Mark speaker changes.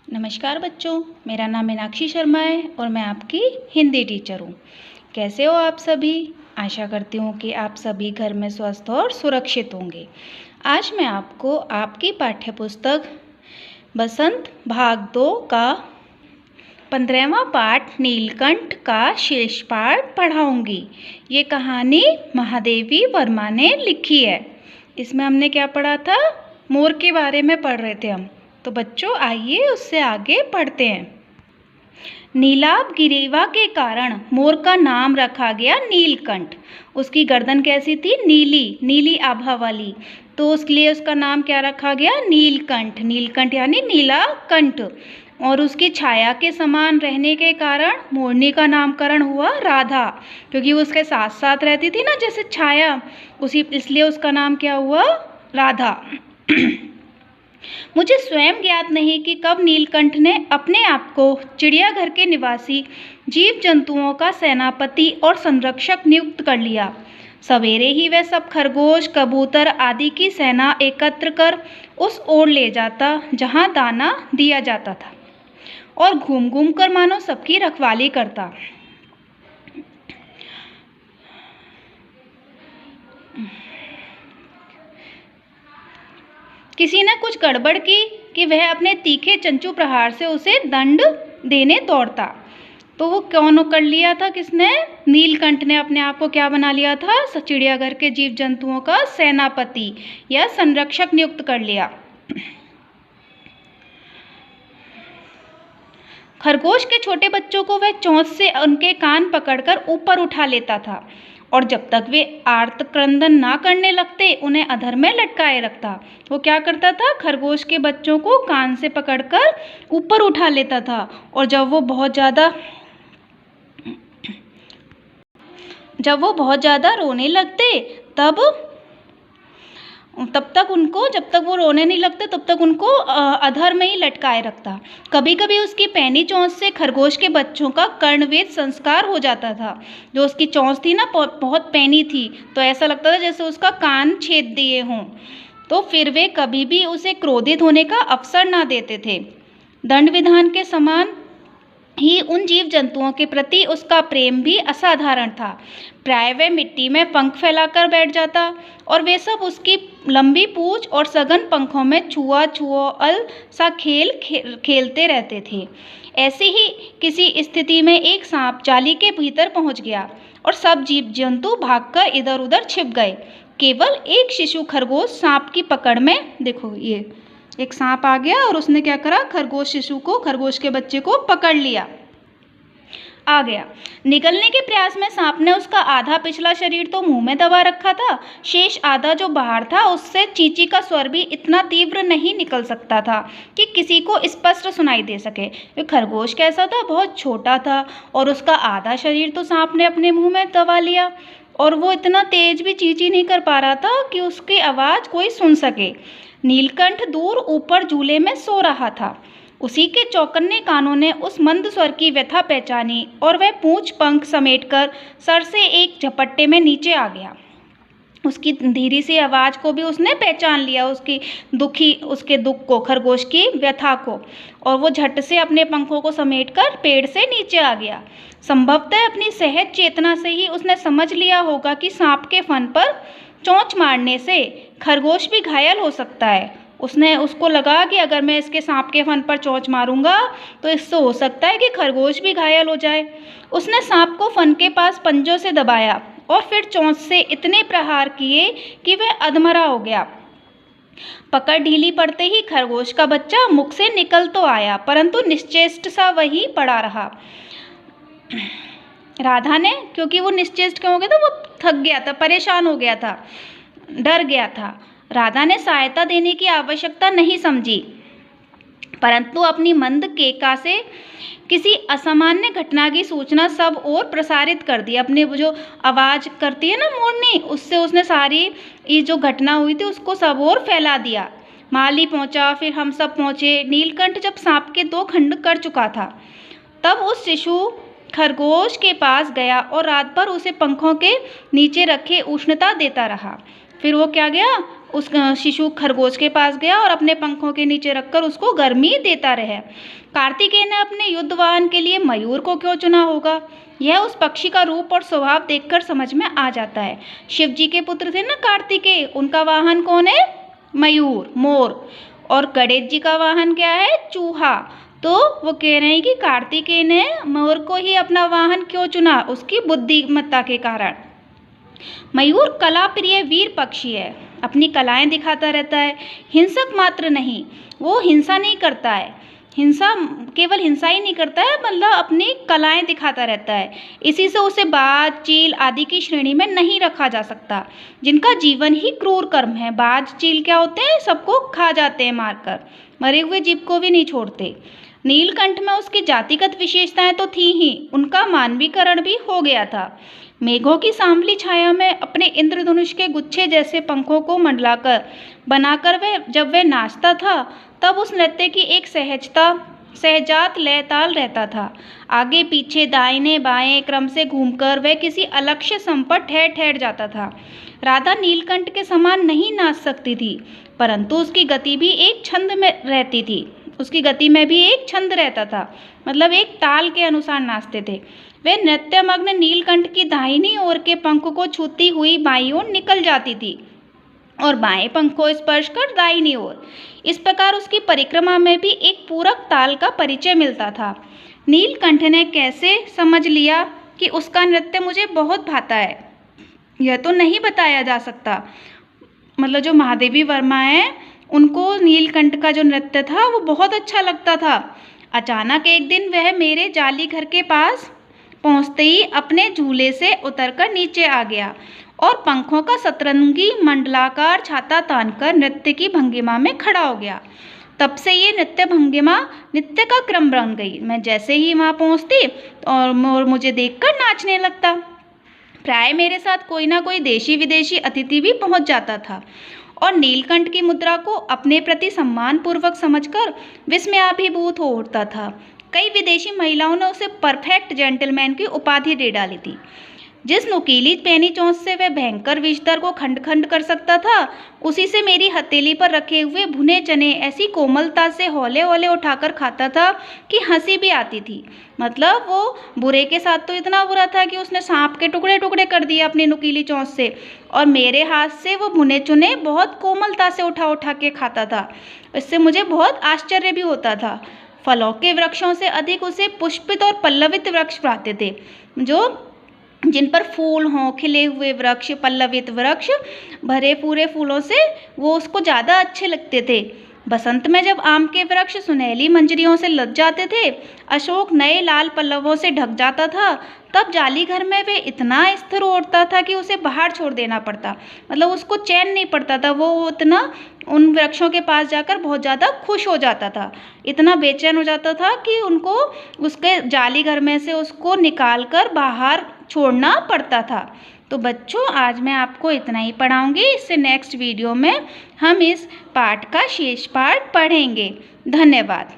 Speaker 1: नमस्कार बच्चों, मेरा नाम मीनाक्षी शर्मा है और मैं आपकी हिंदी टीचर हूँ। कैसे हो आप सभी? आशा करती हूँ कि आप सभी घर में स्वस्थ और सुरक्षित होंगे। आज मैं आपको आपकी पाठ्यपुस्तक बसंत भाग 2 का 15वां पाठ नीलकंठ का शेष पाठ पढ़ाऊँगी। ये कहानी महादेवी वर्मा ने लिखी है। इसमें हमने क्या पढ़ा था? मोर के बारे में पढ़ रहे थे हम। तो बच्चों आइए उससे आगे पढ़ते हैं। नीलाभ गिरीवा के कारण मोर का नाम रखा गया नीलकंठ। उसकी गर्दन कैसी थी? नीली आभा वाली, तो उसके लिए उसका नाम क्या रखा गया? नीलकंठ। नीलकंठ यानी नीला कंठ। और उसकी छाया के समान रहने के कारण मोरनी का नामकरण हुआ राधा, क्योंकि वो उसके साथ साथ रहती थी ना जैसे छाया, इसलिए उसका नाम क्या हुआ? राधा। मुझे स्वयं ज्ञात नहीं कि कब नीलकंठ ने अपने आप को चिड़ियाघर के निवासी जीव जंतुओं का सेनापति और संरक्षक नियुक्त कर लिया। सवेरे ही वह सब खरगोश, कबूतर आदि की सेना एकत्र कर उस ओर ले जाता जहां दाना दिया जाता था और घूम घूम कर मानो सबकी रखवाली करता। किसी ने कुछ गड़बड़ की कि वह अपने तीखे चंचू प्रहार से उसे दंड देने दौड़ता। तो वो कौन कर लिया था? किसने? नीलकंठ ने अपने आप को क्या बना लिया था? चिड़ियाघर के जीव जंतुओं का सेनापति या संरक्षक नियुक्त कर लिया। खरगोश के छोटे बच्चों को वह चोंच से उनके कान पकड़कर ऊपर उठा लेता था और जब तक वे आर्त क्रंदन ना करने लगते उन्हें अधर में लटकाए रखता। वो क्या करता था? खरगोश के बच्चों को कान से पकड़कर ऊपर उठा लेता था और जब वो बहुत ज़्यादा रोने लगते तब तक वो रोने नहीं लगते तब तक उनको अधर में ही लटकाए रखता। कभी कभी उसकी पैनी चोंच से खरगोश के बच्चों का कर्णवेध संस्कार हो जाता था। जो उसकी चोंच थी ना बहुत पैनी थी, तो ऐसा लगता था जैसे उसका कान छेद दिए हों। तो फिर वे कभी भी उसे क्रोधित होने का अवसर ना देते थे। दंड विधान के समान ही उन जीव जंतुओं के प्रति उसका प्रेम भी असाधारण था। प्राय वह मिट्टी में पंख फैलाकर बैठ जाता और वे सब उसकी लंबी पूंछ और सघन पंखों में छुआल सा खेलते रहते थे। ऐसे ही किसी स्थिति में एक सांप जाली के भीतर पहुंच गया और सब जीव जंतु भागकर इधर उधर छिप गए। केवल एक शिशु खरगोश सांप की पकड़ में, देखो ये एक सांप आ गया और उसने क्या करा? खरगोश के बच्चे को पकड़ लिया, आ गया। निगलने के प्रयास में सांप ने उसका आधा पिछला शरीर तो मुंह में दबा रखा था, शेष आधा जो बाहर था उससे चींची का स्वर भी इतना तीव्र नहीं निकल सकता था कि किसी को स्पष्ट सुनाई दे सके। ये खरगोश कैसा था? बहुत छोटा था और उसका आधा शरीर तो सांप ने अपने मुंह में दबा लिया और वो इतना तेज भी चींची नहीं कर पा रहा था कि उसकी आवाज़ कोई सुन सके। नीलकंठ दूर ऊपर झूले में सो रहा था। उसी के चौकन्ने कानों ने उस मंद स्वर की व्यथा पहचानी और वह पूंछ पंख समेटकर सर से एक झपट्टे में नीचे आ गया। उसकी धीरी सी आवाज़ को भी उसने पहचान लिया, उसके दुख को, खरगोश की व्यथा को, और वो झट से अपने पंखों को समेटकर पेड़ से नीचे आ गया। संभवतः अपनी सहज चेतना से ही उसने समझ लिया होगा कि सांप के फन पर चोंच मारने से खरगोश भी घायल हो सकता है। उसको लगा कि अगर मैं इसके सांप के फन पर चोंच मारूंगा तो इससे हो सकता है कि खरगोश भी घायल हो जाए। उसने सांप को फन के पास पंजों से दबाया और फिर चोंच से इतने प्रहार किए कि वह अधमरा हो गया। पकड़ ढीली पड़ते ही खरगोश का बच्चा मुख से निकल तो आया, परंतु निश्चेष्ट सा वहीं पड़ा रहा। राधा ने, क्योंकि वो निश्चेष्ट क्यों हो गया था? वो थक गया था, परेशान हो गया था, डर गया था। राधा ने सहायता देने की आवश्यकता नहीं समझी, परंतु अपनी मंद केका से किसी असामान्य घटना की सूचना सब ओर प्रसारित कर दी। अपने जो आवाज़ करती है ना मोरनी, उससे उसने सारी ये जो घटना हुई थी उसको सब ओर फैला दिया। माली पहुंचा, फिर हम सब पहुंचे। नीलकंठ जब सांप के 2 खंड कर चुका था तब उस शिशु खरगोश के पास गया और रात भर उसे पंखों के नीचे रखे उष्णता देता रहा। फिर वो क्या गया? उस शिशु खरगोश के पास गया और अपने पंखों के नीचे रखकर उसको गर्मी देता रहे। कार्तिकेय ने अपने युद्ध वाहन के लिए मयूर को क्यों चुना होगा? यह उस पक्षी का रूप और स्वभाव देखकर समझ में आ जाता है। शिव जी के पुत्र थे ना कार्तिकेय, उनका वाहन कौन है? मयूर, मोर। और गणेश जी का वाहन क्या है? चूहा। तो वो कह रहे हैं कि कार्तिकेय ने मोर को ही अपना वाहन क्यों चुना? उसकी बुद्धिमत्ता के कारण। मयूर कला प्रिय वीर पक्षी है, अपनी कलाएं दिखाता रहता है, हिंसक मात्र नहीं, वो हिंसा नहीं करता है, केवल हिंसा ही नहीं करता है, मतलब अपनी कलाएं दिखाता रहता है। इसी से उसे बाज, चील आदि की श्रेणी में नहीं रखा जा सकता, जिनका जीवन ही क्रूर कर्म है। बाज, चील क्या होते हैं? सबको खा जाते हैं मारकर, मरे हुए जीव को भी नहीं छोड़ते। नीलकंठ में उसकी जातिगत विशेषताएं तो थी ही, उनका मानवीकरण भी हो गया था। मेघों की सांवली छाया में अपने इंद्रधनुष के गुच्छे जैसे पंखों को मंडलाकर बनाकर जब वह नाचता था, तब उस नृत्य की एक सहजात लय ताल रहता था। आगे पीछे दाहिने बाएं क्रम से घूमकर वह किसी अलक्ष्य सम पर ठहर जाता था। राधा नीलकंठ के समान नहीं नाच सकती थी, परंतु उसकी गति भी एक छंद में रहती थी। उसकी गति में भी एक छंद रहता था, मतलब एक ताल के अनुसार नाचते थे। वे नृत्यमग्न नीलकंठ की दाहिनी ओर के पंख को छूती हुई बाईं ओर निकल जाती थी और बाएं पंख को स्पर्श कर दाहिनी ओर। इस प्रकार उसकी परिक्रमा में भी एक पूरक ताल का परिचय मिलता था। नीलकंठ ने कैसे समझ लिया कि उसका नृत्य मुझे बहुत भाता है, यह तो नहीं बताया जा सकता। मतलब जो महादेवी वर्मा है, उनको नीलकंठ का जो नृत्य था वो बहुत अच्छा लगता था। अचानक एक दिन वह मेरे जाली घर के पास पहुंचते ही अपने झूले से उतरकर नीचे आ गया और पंखों का सतरंगी मंडलाकार छाता तानकर नृत्य की भंगिमा में खड़ा हो गया। तब से ये नृत्य भंगिमा नित्य का क्रम बन गई। मैं जैसे ही वहाँ पहुँचती और मुझे देखकर नाचने लगता। प्राय मेरे साथ कोई ना कोई देशी विदेशी अतिथि भी पहुँच जाता था और नीलकंठ की मुद्रा को अपने प्रति सम्मान पूर्वक समझकर विस्मयाभिभूत हो उठता था। कई विदेशी महिलाओं ने उसे परफेक्ट जेंटलमैन की उपाधि दे डाली थी। जिस नुकीली पैनी चोंच से वह भयंकर विषधर को खंड खंड कर सकता था, उसी से मेरी हथेली पर रखे हुए भुने चने ऐसी कोमलता से हौले हौले उठाकर खाता था कि हंसी भी आती थी। मतलब वो बुरे के साथ तो इतना बुरा था कि उसने सांप के टुकड़े टुकड़े कर दिए अपनी नुकीली चोंच से, और मेरे हाथ से वो भुने चुने बहुत कोमलता से उठा उठा के खाता था। इससे मुझे बहुत आश्चर्य भी होता था। फलों के वृक्षों से अधिक उसे पुष्पित और पल्लवित वृक्ष भाते थे, जो जिन पर फूल हों, खिले हुए वृक्ष, पल्लवित वृक्ष भरे पूरे फूलों से वो उसको ज़्यादा अच्छे लगते थे। बसंत में जब आम के वृक्ष सुनहली मंजरियों से लद जाते थे, अशोक नए लाल पल्लवों से ढक जाता था, तब जाली घर में वे इतना स्थिर उठता था कि उसे बाहर छोड़ देना पड़ता। मतलब उसको चैन नहीं पड़ता था, वो इतना उन वृक्षों के पास जाकर बहुत ज़्यादा खुश हो जाता था, इतना बेचैन हो जाता था कि उनको उसके जाली घर में से उसको निकाल कर बाहर छोड़ना पड़ता था। तो बच्चों, आज मैं आपको इतना ही पढ़ाऊँगी। इससे नेक्स्ट वीडियो में हम इस पाठ का शेष पाठ पढ़ेंगे। धन्यवाद।